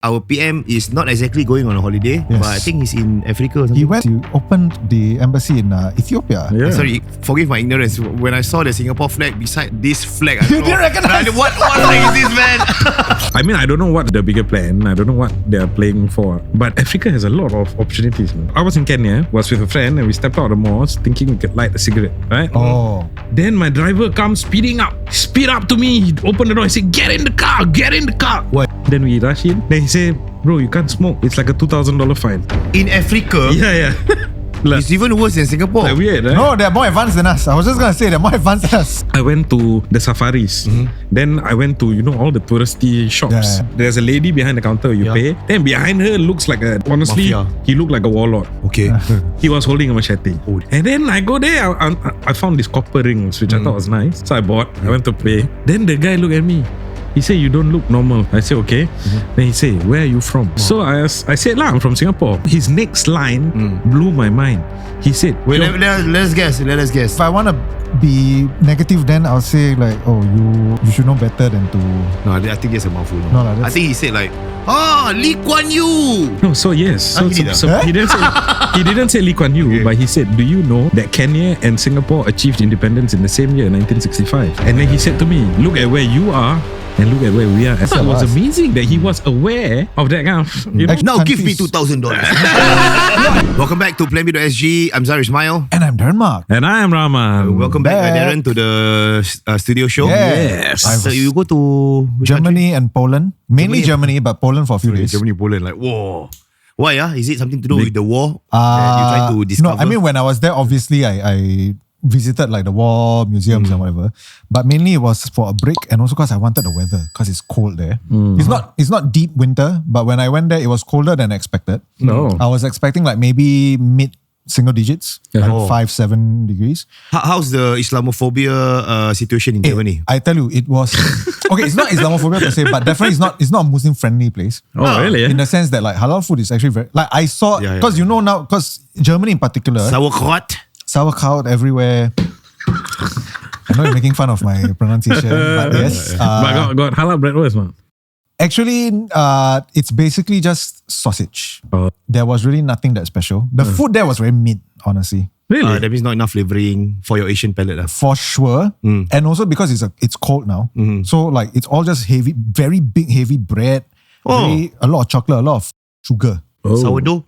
Our PM is not exactly going on a holiday, but I think he's in Africa or something. He went to open the embassy in Ethiopia. Yeah. Sorry, forgive my ignorance. When I saw the Singapore flag beside this flag, I You didn't recognize it? What flag is this, man? I mean, I don't know what the bigger plan. I don't know what they're playing for. But Africa has a lot of opportunities, man. I was in Kenya, was with a friend, and we stepped out of the mosque thinking we could light a cigarette, right? Oh. Then my driver comes speed up to me. He opened the door. He said, get in the car. What? Then we rush in. Then he said, bro, you can't smoke. It's like a $2,000 fine. In Africa? Yeah. It's even worse than Singapore. Like weird, right? No, they're more advanced than us. I was just going to say they're more advanced than us. I went to the safaris. Then I went to, all the touristy shops. Yeah. There's a lady behind the counter, you pay. Then behind her looks like honestly, Mafia. he looked like a warlord. Okay. He was holding a machete. And then I go there, I found these copper rings, which I thought was nice. So I bought, I went to pay. Then the guy looked at me. He said, you don't look normal. I said, okay. Then he said, where are you from? So I said, I'm from Singapore. His next line blew my mind. He said, Wait, let's guess. If I want to be negative, then I'll say like, oh, you should know better than to... No, I think that's a mouthful. No, that's... I think he said like, Lee Kuan Yew. No, so yes. So he didn't say Lee Kuan Yew, but he said, do you know that Kenya and Singapore achieved independence in the same year, 1965? And then he said to me, look at where you are and look at where we are. It was amazing that he was aware of that kind of, Now give me $2,000. Welcome back to plunged.sg. I'm Zari Ismail. And I'm Denmark. And I am Rahman. Welcome back, Darren, to the studio show. Yes. I So was you go to which Germany and Poland. Mainly Germany, but Poland for a few days. Germany, Poland, like, whoa. Why? Is it something to do with the war that you try to discover? No, I mean, when I was there, obviously, I visited like the war museums and whatever. But mainly it was for a break and also because I wanted the weather because it's cold there. It's not deep winter, but when I went there, it was colder than expected. No. I was expecting like maybe mid single digits, like 5-7 degrees. How's the Islamophobia situation in Germany? I tell you, it was okay. It's not Islamophobia per se, but definitely it's not a Muslim friendly place. Oh, really? In the sense that like halal food is actually very like I saw because you know now because Germany in particular, sauerkraut everywhere. I know you're making fun of my pronunciation, but yes. But got halal bratwurst, man. Actually, it's basically just sausage. There was really nothing that special. The food there was very mid, honestly. Really? That means not enough flavoring for your Asian palate. For sure. And also because it's cold now. So like it's all just heavy, very big, heavy bread. A lot of chocolate, a lot of sugar. Sourdough?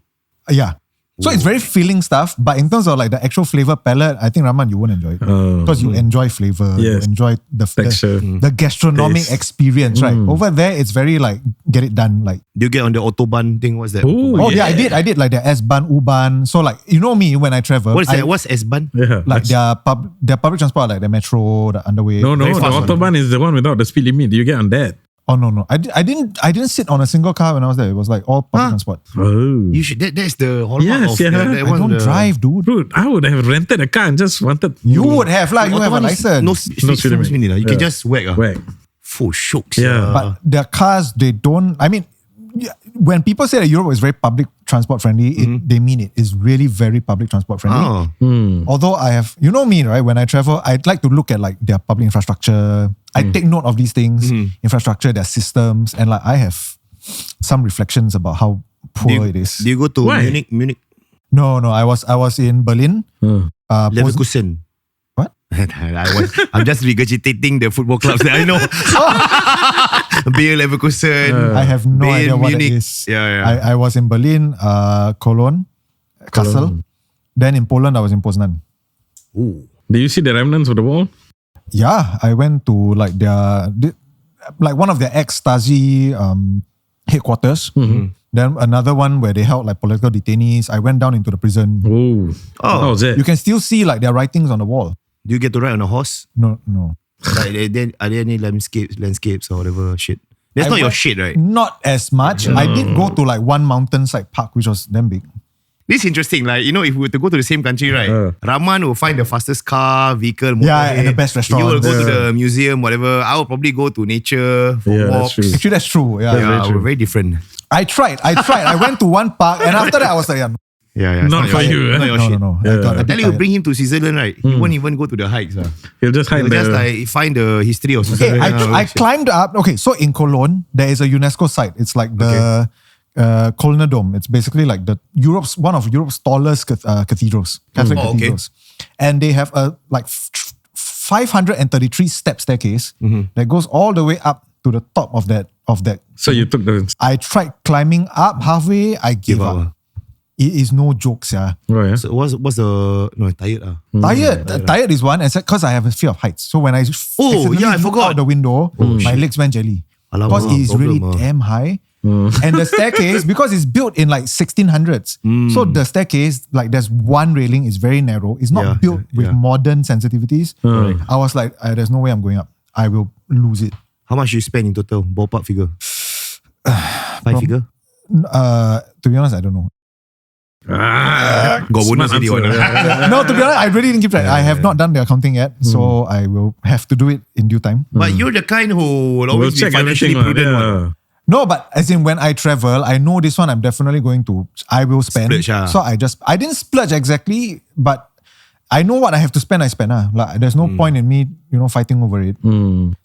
Yeah. So it's very filling stuff, but in terms of like the actual flavor palette, I think Rahman, you won't enjoy it. Because you enjoy flavor, you enjoy the texture, the gastronomic experience, right? Over there, it's very like, get it done. Like, do you get on the autobahn thing? What's that? I did like the S-Bahn, U-Bahn. So like, you know me, when I travel. What is that? What's S-Bahn? Yeah. Like their public transport, like the metro, the underway. No, the autobahn is the one without the speed limit. Do you get on that? Oh no. I didn't sit on a single car when I was there. It was like all public transport. Oh. You should that's the hallmark of that I don't drive, dude. Dude, I would have rented a car and just wanted. You would have like you have a license. No speed limit. You can just whack. Whack. For shooks. Yeah. But their cars, they don't. I mean, when people say that Europe is very public transport friendly, they mean it. It's really very public transport friendly. Although I have, you know me, right? When I travel, I'd like to look at like their public infrastructure. I take note of these things, infrastructure, their systems, and like I have some reflections about how poor it is. Do you go to Munich? No. I was in Berlin. Leverkusen. What? I'm just regurgitating the football clubs that I know. Bayer Leverkusen. I have no idea what Munich. it is. Yeah. I was in Berlin, Cologne, Kassel. Then in Poland, I was in Poznan. Ooh. Do you see the remnants of the wall? Yeah, I went to like like one of their ex-Stasi headquarters. Then another one where they held like political detainees. I went down into the prison. How was it? You can still see like their writings on the wall. Do you get to ride on a horse? No. Like, are there any landscapes or whatever shit? That's not your shit, right? Not as much. I did go to like one mountainside park, which was damn big. This is interesting. Like, if we were to go to the same country, right? Rahman will find the fastest car, vehicle, motorway. And the best restaurant. You will go to the museum, whatever. I will probably go to nature for walks. Actually, that's true. Yeah, we're very different. I tried. I went to one park and after that I was like, Yeah, Not for you. Not your shit. No. I tell you, bring him to Switzerland, right? He won't even go to the hikes. He'll just hide He'll just there. like find the history of Okay, Switzerland. I climbed up. Okay, so in Cologne, there is a UNESCO site. It's like the Kölner Dome. It's basically like one of Europe's tallest cathedrals, Catholic cathedrals. And they have a 533 step staircase that goes all the way up to the top of that. So you took the... I tried climbing up halfway. I gave up. It is no jokes, yeah. Oh, yeah. So what's the tired? Tired is one, because I have a fear of heights. So when I accidentally I looked forgot. out the window, my legs went jelly. Because it is really damn high. And the staircase, because it's built in like 1600s, so the staircase, like there's one railing, is very narrow. It's not built with modern sensitivities. I was like, there's no way I'm going up. I will lose it. How much you spend in total? Ballpark figure? 5 figure? To be honest, I don't know. Got bonus Smart already. answer. No, to be honest, I really didn't keep track. I have not done the accounting yet, so I will have to do it in due time. But you're the kind who will We'll always be check financially everything. prudent. Yeah. No, but as in when I travel, I know this one I'm definitely going to, I will spend. Splurge, So I didn't splurge exactly, but I know what I have to spend, I spend. Like, there's no point in me, fighting over it.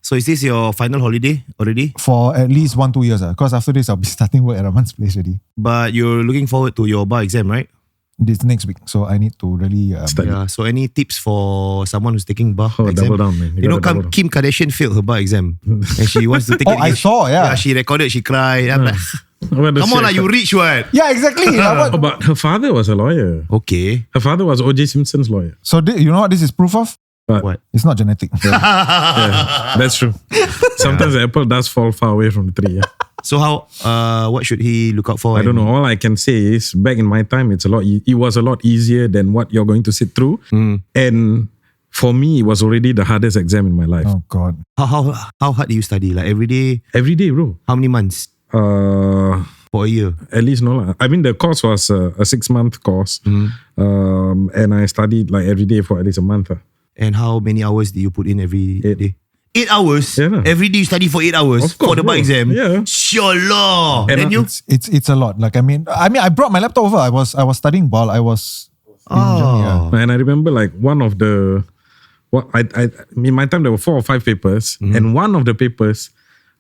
So is this your final holiday already? For at least 1-2 years. Because after this, I'll be starting work at Raman's place already. But you're looking forward to your bar exam, right? This next week. So I need to really... Yeah. So any tips for someone who's taking bar exam? Double down, man. You know, Kim Kardashian failed her bar exam. And she wants to take it. I saw, yeah. She recorded, she cried. I'm like, come on, you rich what? Yeah, exactly. But her father was a lawyer. Okay. Her father was O.J. Simpson's lawyer. So you know what this is proof of? What? It's not genetic. Yeah, that's true. Sometimes the apple does fall far away from the tree. Yeah. So how? What should he look out for? I don't know. All I can say is back in my time, it was a lot easier than what you're going to sit through. And for me, it was already the hardest exam in my life. Oh God. How hard do you study? Like every day? Every day, bro. How many months? For a year? At least no lah. I mean, the course was a 6-month course. And I studied like every day for at least a month. And how many hours do you put in every day? 8 hours? Yeah. Every day you study for 8 hours Of course, for the bar bro. exam? Yeah. Sure. And Then you? It's a lot. Like I mean, I brought my laptop over. I was studying while I was in Germany. Yeah. And I remember like one of the... in my time, there were 4 or 5 papers. And one of the papers,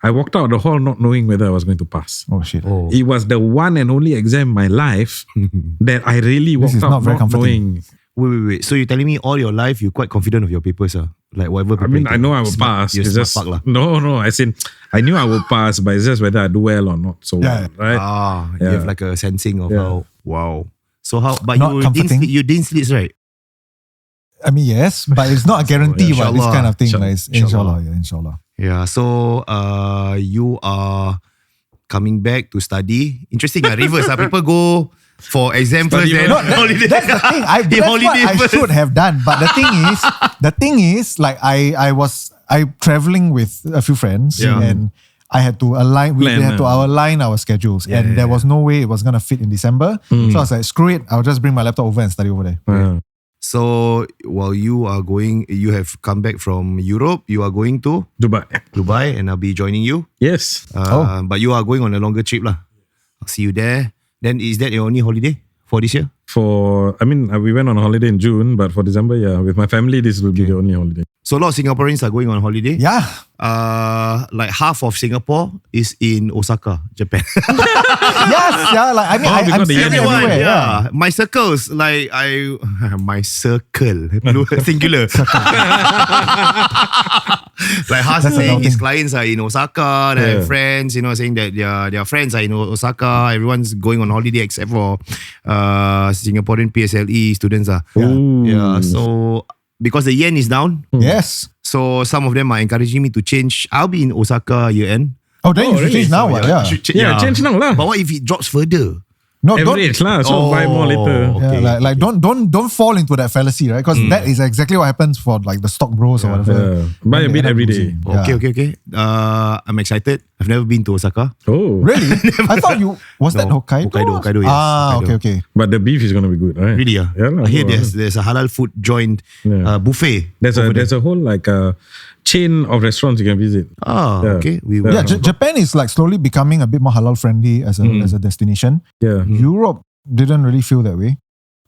I walked out of the hall not knowing whether I was going to pass. Oh shit. It was the one and only exam in my life that I really walked is out not very comforting. knowing. Wait. So you're telling me all your life you're quite confident of your papers, like whatever paper I mean, you I take, know I will smart- pass. You're It's smart just fuck lah. no. As in, I knew I would pass, but it's just whether I do well or not. So Yeah. right. You have like a sensing of how. Wow. So how? But Not comforting. you didn't slits, right? I mean, yes, but it's not a guarantee about this Inshallah. kind of thing. Inshallah. Like, inshallah, yeah, inshallah. Yeah. So you are coming back to study. Interesting. Reverse. People go for exam Study first, then first. holiday. That's the thing. That's holiday what I first. should have done. But the thing is, like I was traveling with a few friends, Yeah. and I had to align. We Plan, had to align our schedules, and there was no way it was gonna fit in December. So I was like, screw it. I'll just bring my laptop over and study over there. Yeah. So while you have come back from Europe, you are going to Dubai. and I'll be joining you. Yes. But you are going on a longer trip lah. I'll see you there. Then is that your only holiday for this year? We went on a holiday in June, but for December, yeah, with my family, this will be the only holiday. So a lot of Singaporeans are going on holiday. Yeah. Like half of Singapore is in Osaka, Japan. Yes. Yeah. Like I mean, I'm because the seeing yen everywhere. everywhere, Yeah. My circles, like my circle, singular. Like Haas saying his clients are in Osaka, their friends, saying that their friends are in Osaka. Everyone's going on holiday except for Singaporean PSLE students. Yeah. So because the yen is down, Yes. so some of them are encouraging me to change. I'll be in Osaka year end. Oh, then you should change now. Yeah. Yeah, change now lah. But what if it drops further? No, don't. Average lah. So buy more later. Okay. Yeah, like don't fall into that fallacy, right? Because that is exactly what happens for like the stock bros or whatever. Yeah. Buy a They bit end up every day. losing. Yeah. Okay. I'm excited. I've never been to Osaka. Oh. Really? I thought you was that No, Hokkaido? Hokkaido, yes. Ah, Hokkaido. okay. But the beef is going to be good, right? Really? Yeah, lah, I hear bro. there's a halal food joint buffet. There's a whole like chain of restaurants you can visit. Okay. We Yeah, Japan is like slowly becoming a bit more halal friendly as a destination. Yeah. Europe didn't really feel that way.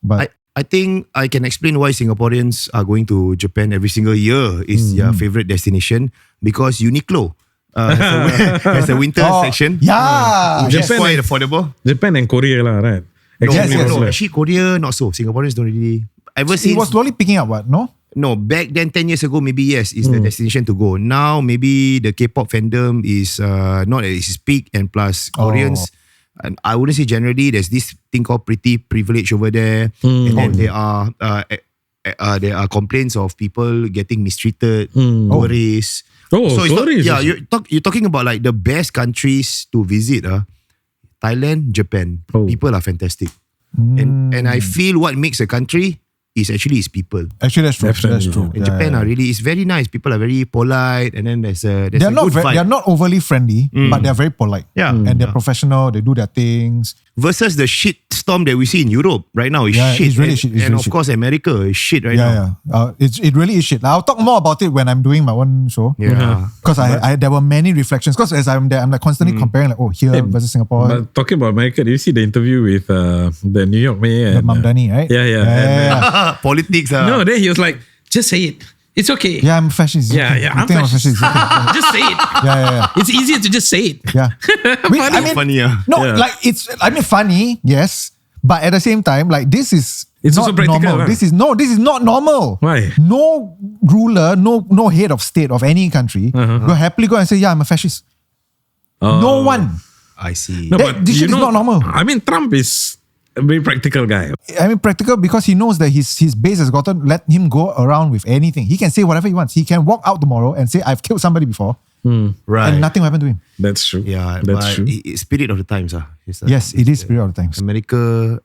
But I think I can explain why Singaporeans are going to Japan every single year is their favorite destination because Uniqlo has a winter section. Yeah. Which is Japan quite and- affordable. Japan and Korea lah, right? No, Yes, yes, no, yes. actually Korea not so. Singaporeans don't really. Ever it since was slowly picking up, what? No? no, back then 10 years ago maybe yes is the destination to go. Now maybe the K-pop fandom is not at its peak and plus Koreans. And I wouldn't say generally. There's this thing called pretty privilege over there, and then there are complaints of people getting mistreated, tourists. Oh, so it's not, tourists yeah, also. you're talking about like the best countries to visit. Thailand, Japan. Oh. People are fantastic, and I feel what makes a country is actually its people. Actually, that's true. Definitely, That's true. In Japan are really, it's very nice. People are very polite, and then there's a They're not good vibe. they're not overly friendly, but they're very polite. Yeah. And they're professional. They do their things. Versus the shit storm that we see in Europe right now is Yeah, shit. it's really and, shit, it's and really of shit. course, America is shit right now. Yeah. It really is shit. I'll talk more about it when I'm doing my own show. Yeah. Because I there were many reflections. Because as I'm there, I'm like constantly comparing like, here versus Singapore. But talking about America, did you see the interview with the New York mayor? the Mamdani, right? Yeah, yeah. Yeah. Politics. No, then he was like, just say it. It's okay. Yeah, I'm a fascist. Yeah, Okay. yeah, You I'm think fascist. It's okay. Just say it. Yeah. It's easier to just say it. Yeah. I mean, Funny, yeah. no, Yeah. like it's funny, yes, but at the same time, like this is It's not also practical, normal. lah. This is not normal. Why? No ruler, no head of state of any country will happily go and say, yeah, I'm a fascist. No one. I see. No, That- but this shit is not normal. I mean, Trump is a very practical guy. I mean, practical because he knows that his base has gotten, let him go around with anything. He can say whatever he wants. He can walk out tomorrow and say, I've killed somebody before, Right. and nothing will happen to him. That's true. Yeah, That's but true. it's spirit of the times. Yes, it is spirit of the times. America,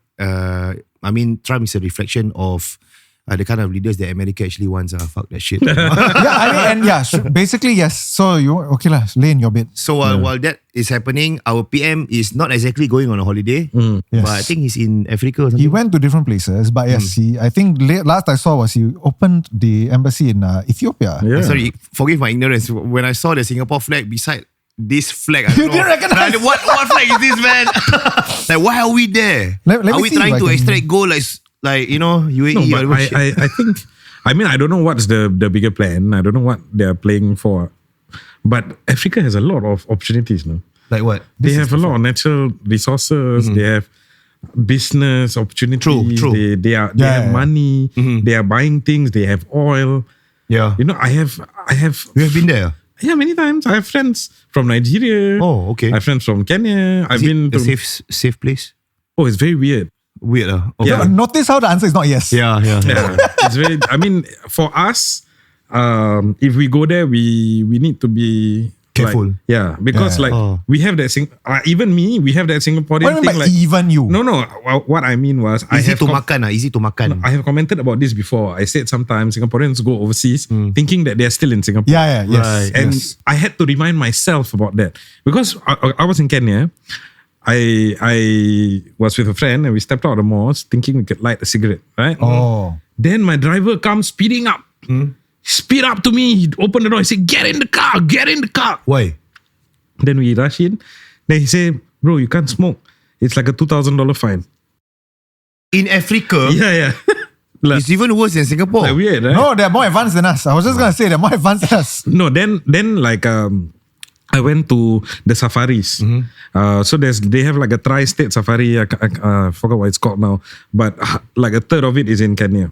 I mean, Trump is a reflection of the kind of leaders that America actually wants. Fuck that shit. Yeah, I mean, and yeah, basically, yes. So you, okay lah, lay in your bed. So while that is happening, our PM is not exactly going on a holiday, Yes. but I think he's in Africa or something. He went to different places, but yes, I think last I saw was he opened the embassy in Ethiopia. Yeah. Sorry, forgive my ignorance. When I saw the Singapore flag beside this flag, I You don't know. didn't recognize? Like, what flag is this, man? Like, why are we there? Let me are we see if trying I to can- extract gold like you know, UAE No, or but whatever shit? I think, I mean, I don't know what's the bigger plan. I don't know what they're playing for. But Africa has a lot of opportunities, no? Like what? They have a lot of natural resources. They have business opportunities. True. They have money. They are buying things. They have oil. Yeah. You know, I have. You have been there? Yeah, many times. I have friends from Nigeria. Oh, okay. I have friends from Kenya. I've Is it been a to. safe place? Oh, it's very weird. Weird. Okay. Yeah. Notice how the answer is not yes. Yeah. Yeah, it's very. I mean, for us, if we go there, we need to be Careful. Like, yeah, because Yeah. like Oh. we have that. Even me, we have that Singaporean What do you mean thing. by Like, even you? no. What I mean was, Easy to makan. Easy to makan. I have commented about this before. I said sometimes Singaporeans go overseas thinking that they're still in Singapore. Yeah, yes. Right. And yes. I had to remind myself about that because I was in Kenya. I was with a friend and we stepped out of the mosque thinking we could light a cigarette, right? Oh. Then my driver comes speeding up. Speed up to me. He opened the door. He said, get in the car. Get in the car. Why? Then we rush in. Then he said, bro, you can't smoke. It's like a $2,000 fine. In Africa, Yeah. Like, it's even worse than Singapore. like weird, right? No, they're more advanced than us. I was just gonna say they're more advanced than us. No, then like I went to the safaris. So they have like a tri-state safari. I forgot what it's called now, but like a third of it is in Kenya.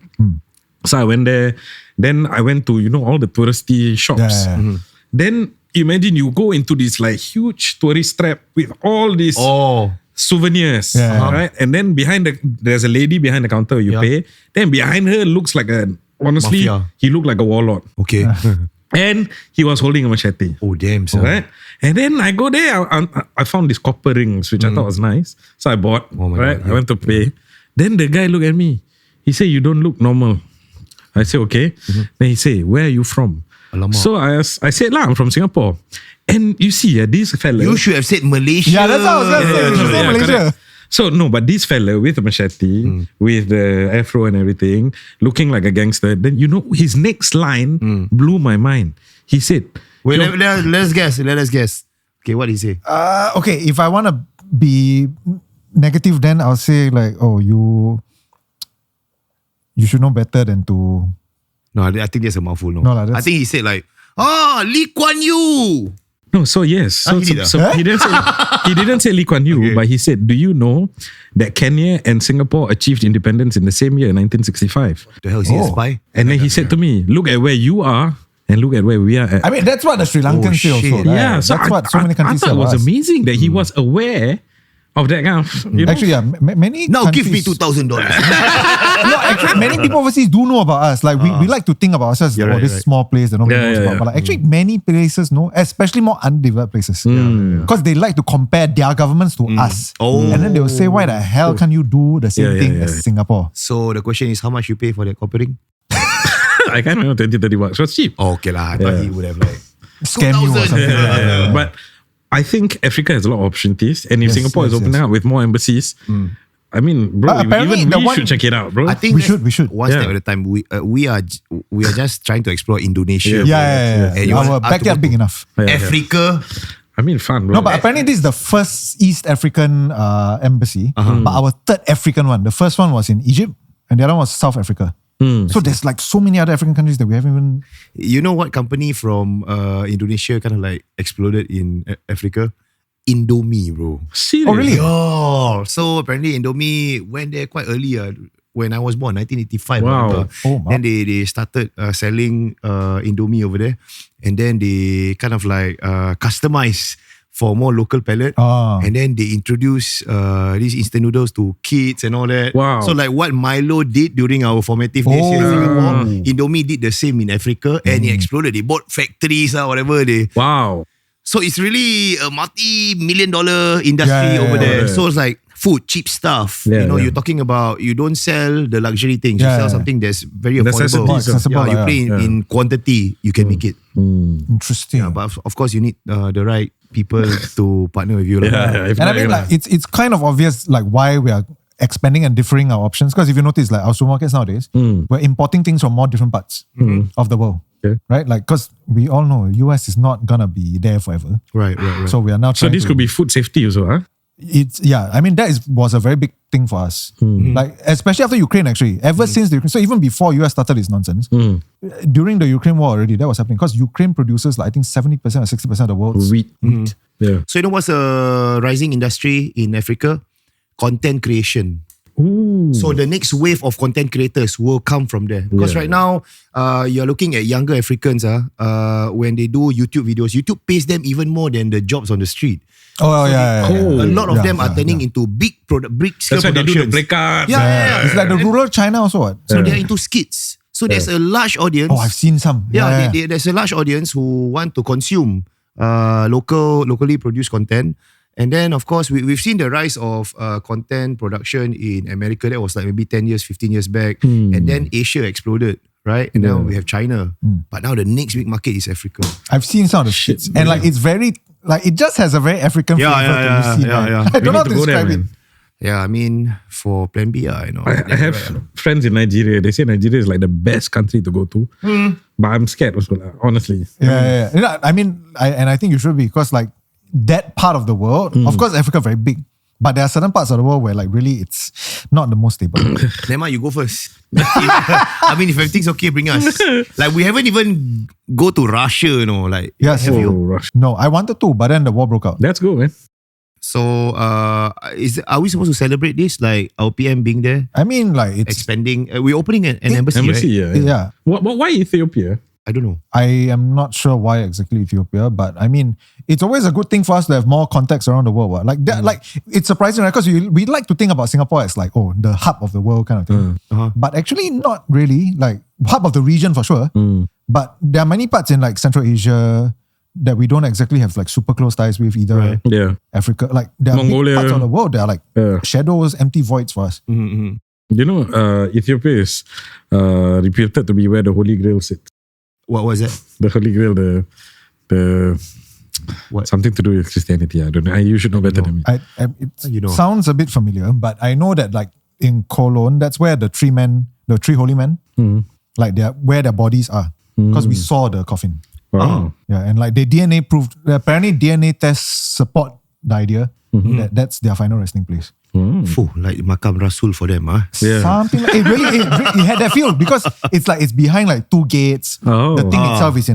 So I went there. Then I went to all the touristy shops. Yeah. Then imagine you go into this like huge tourist trap with all these souvenirs, Yeah. right? And then there's a lady behind the counter. You pay. Then behind her looks like honestly, Mafia. he looked like a warlord. Okay. And he was holding a machete. Oh, damn, son. Right? And then I go there, I found these copper rings, which I thought was nice. So I bought, Oh my right? God, I went to pay. Then the guy looked at me. He said, you don't look normal. I said, okay. Then he said, where are you from? Alamak. So I said, I'm from Singapore. And you see, this fella. You should have said Malaysia. Yeah, that's what I was gonna say. You should say Malaysia. correct. So no, but this fella with a machete, with the afro and everything, looking like a gangster. Then his next line blew my mind. He said, Wait, let's guess. Let us guess. Okay, what did he say? Okay, if I want to be negative, then I'll say like, oh, you should know better than to. No, I think that's a mouthful. No, No lah, that's- I think he said like, Lee Kuan Yew. No, so yes. So, he did so he didn't say Lee Kuan Yew, Okay. but he said, do you know that Kenya and Singapore achieved independence in the same year, 1965? The hell is he a spy? And then he said to me, look at where you are and look at where we are at. I mean, that's what the Sri Lankans say also. shit. Right? Yeah, so that's what so many countries I say thought it was about us. amazing that he was aware of that kind of, you know. Actually, yeah, many Now give me countries- $2,000. No, actually, many people overseas do know about us. Like we like to think about ourselves. Yeah, Oh, right, this right. small place that nobody Yeah, knows yeah, about. yeah. But like, actually, many places know, especially more undeveloped places, because they like to compare their governments to us. Oh. And then they will say, "Why the hell can't you do the same Yeah, thing yeah, as yeah. Singapore?" So the question is, how much you pay for that copper ring? I can't remember, 20, 30 bucks. It was cheap. Oh, okay lah. I thought he would have like Scam you or 2,000. something. Yeah. But I think Africa has a lot of opportunities, and if Yes, Singapore is yes, opening yes. up with more embassies, I mean, bro, Apparently even the we one- should check it out, bro. I think We that's should. one step at a time. We are just trying to explore Indonesia. Yeah. And you want Our us to backyard go big enough. Yeah. Africa. I mean, fun, bro. No, but apparently this is the first East African embassy, but our third African one. The first one was in Egypt, and the other one was South Africa. So there's like so many other African countries that we haven't even. You know what company from Indonesia kind of like exploded in Africa? Indomie, bro. Serious? Oh, really? Oh, so apparently Indomie went there quite early. When I was born, 1985. Wow. Remember? Oh, wow. Then they started selling Indomie over there, and then they kind of like customize for more local palate. Ah. And then they introduce these instant noodles to kids and all that. Wow. So like what Milo did during our formative days here in Singapore, Indomie did the same in Africa, and it exploded. They bought factories or whatever. Wow. So it's really a multi-million-dollar industry Yeah, over yeah, there. yeah. So it's like food, cheap stuff. Yeah, You're yeah. talking about, you don't sell the luxury things. Yeah, you sell yeah. something that's very affordable. Necessities, accessible, you yeah. play in quantity, you can make it. Interesting. Yeah, but of course you need the right people to partner with you. lah. Yeah, if And I not, mean, you're like, it's kind of obvious, like, why we are expanding and differing our options. Because if you notice, like, our supermarkets nowadays, we're importing things from more different parts of the world. Okay. Right? Like, because we all know US is not gonna be there forever. Right. So we are now So trying this to, could be food safety also, huh? I mean, that was a very big thing for us. Like, especially after Ukraine, actually. Ever since the Ukraine, so even before US started this nonsense, during the Ukraine war already, that was happening. Because Ukraine produces, like, I think 70% or 60% of the world's Wheat. Yeah. So you know what's a rising industry in Africa? Content creation. Ooh. So the next wave of content creators will come from there. Because right now, you're looking at younger Africans, when they do YouTube videos, YouTube pays them even more than the jobs on the street. Oh, yeah. A lot of Yeah, them are yeah, turning into big scale That's why they do the productions. play cards. Yeah. It's like the rural China also. What? So they're into skits. So there's a large audience. Oh, I've seen some. There's a large audience who want to consume locally produced content. And then, of course, we've seen the rise of content production in America. That was like maybe 10 years, 15 years back. And then Asia exploded, right? And now we have China. But now the next big market is Africa. I've seen some of the shits. And like, it's very, like, it just has a very African flavor to see. yeah. I don't know how to We need to go there, describe it. man. Yeah, I mean, for Plan B, I know. I have friends in Nigeria. They say Nigeria is like the best country to go to. But I'm scared also, like, honestly. Yeah. You know, I mean, I think you should be, because like that part of the world, of course, Africa very big, but there are certain parts of the world where like really it's not the most stable. Nema, you go first. I mean, if everything's okay, bring us. Like, we haven't even go to Russia, you know. Like, Yes. have Oh, you? Russia. No, I wanted to, but then the war broke out. That's good, man. So, are we supposed to celebrate this? Like, our PM being there, I mean, like it's expanding? We're opening an embassy, Embassy, right? yeah. yeah. Why Ethiopia? I don't know. I am not sure why exactly Ethiopia, but I mean, it's always a good thing for us to have more contacts around the world. What? Like that, like it's surprising, right? Because we like to think about Singapore as like, oh, the hub of the world kind of thing. But actually not really. Like hub of the region for sure. But there are many parts in like Central Asia that we don't exactly have like super close ties with either. Right. Yeah. Africa, like there are big Mongolia. parts of the world that are like Yeah. shadows, empty voids for us. You know, Ethiopia is reputed to be where the Holy Grail sits. What was that? The Holy Grail, the What? something to do with Christianity. I don't know. You should know better than me. It You know. sounds a bit familiar, but I know that like in Cologne, that's where the three holy men, like where their bodies are, because we saw the coffin. Wow. Yeah, and like they DNA proved, apparently DNA tests support the idea That's their final resting place. Fuh, like Makam Rasul for them, Yeah. Something like it had that feel because it's like it's behind like 2 gates. Oh. The thing itself is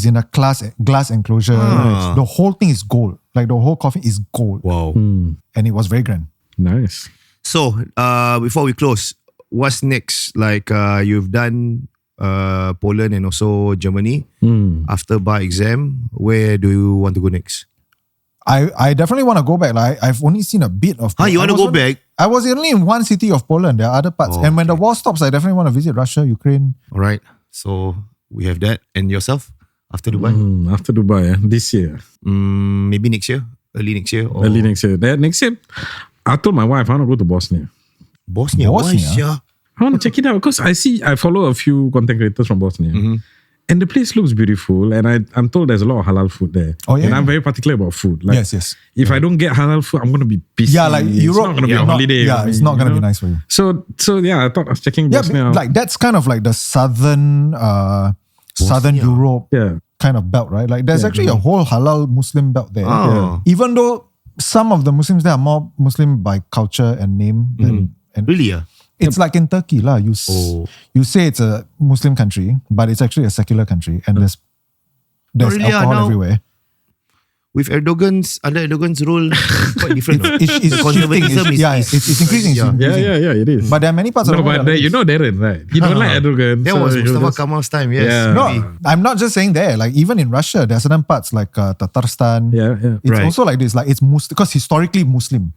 in a glass enclosure. The whole thing is gold. Like the whole coffin is gold. Wow. And it was very grand. Nice. So, before we close, what's next? Like, you've done Poland and also Germany. After bar exam, where do you want to go next? I definitely want to go back. Like, I've only seen a bit of Poland. You want to go back? I was only in one city of Poland. There are other parts. And when the war stops, I definitely want to visit Russia, Ukraine. All right. So, we have that. And yourself? After Dubai? After Dubai, this year. Maybe next year? Early next year? Or Early next year. Next year, I told my wife I want to go to Bosnia. Bosnia? Why? I want to check it out because I follow a few content creators from Bosnia. And the place looks beautiful, and I'm told there's a lot of halal food there. Oh, yeah, and I'm very particular about food. Like, yes. If I don't get halal food, I'm going to be pissed. Yeah, like Europe, it's not going to be a holiday. Yeah, it's not going to be nice for you. So yeah, I thought I was checking Bosnia out. Like that's kind of like the southern Europe kind of belt, right? Like there's actually a whole halal Muslim belt there. Even though some of the Muslims there are more Muslim by culture and name. And Really? it's like in Turkey lah. You say it's a Muslim country, but it's actually a secular country, and there's Really, alcohol now- everywhere. With under Erdogan's rule, quite different. It's shifting. It's increasing. Yeah, it is. But there are many parts of the world. But you know Darren, right? You don't like Erdogan. That so was you Mustafa just- Kemal's time, yes. Yeah. No, I'm not just saying there. Like even in Russia, there are certain parts like Tatarstan. Yeah. It's Right. also like this. Like it's because historically Muslim,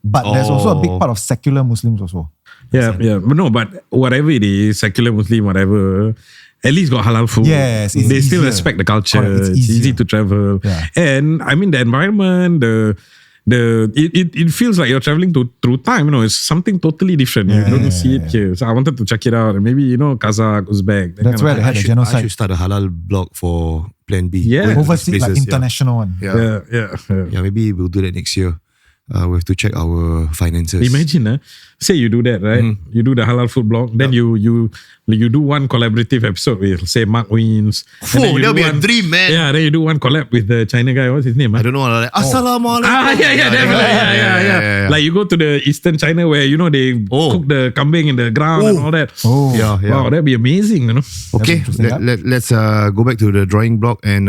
but there's also a big part of secular Muslims also. Yeah. But no, but whatever it is, secular Muslim, whatever, at least got halal food. Yes, it's they still easier. respect the culture. Correct, It's easy easier. to travel. Yeah. And I mean the environment, it feels like you're traveling through time. It's something totally different. You don't see it here. So I wanted to check it out. And maybe Kazakh, Uzbek. That's where they had the I genocide. should start a halal blog for Plan B. Yeah. Going to these Overseas, like places, international one. Yeah. Yeah. Maybe we'll do that next year. We have to check our finances. Imagine, say you do that, right? You do the halal food blog, then you do one collaborative episode with, say, Mark Wins. That'll be a dream, man. Yeah, then you do one collab with the China guy. What's his name? I don't know. Like, Assalamualaikum. Yeah. Like you go to the Eastern China where they cook the kambing in the ground and all that. Yeah. Wow, that'd be amazing, Okay, let's go back to the drawing block and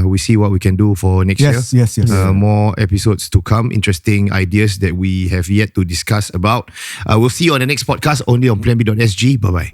we see what we can do for next year. Yes. More episodes to come. Interesting ideas that we have yet to discuss about. We'll see you on the next podcast only on planb.sg. Bye-bye.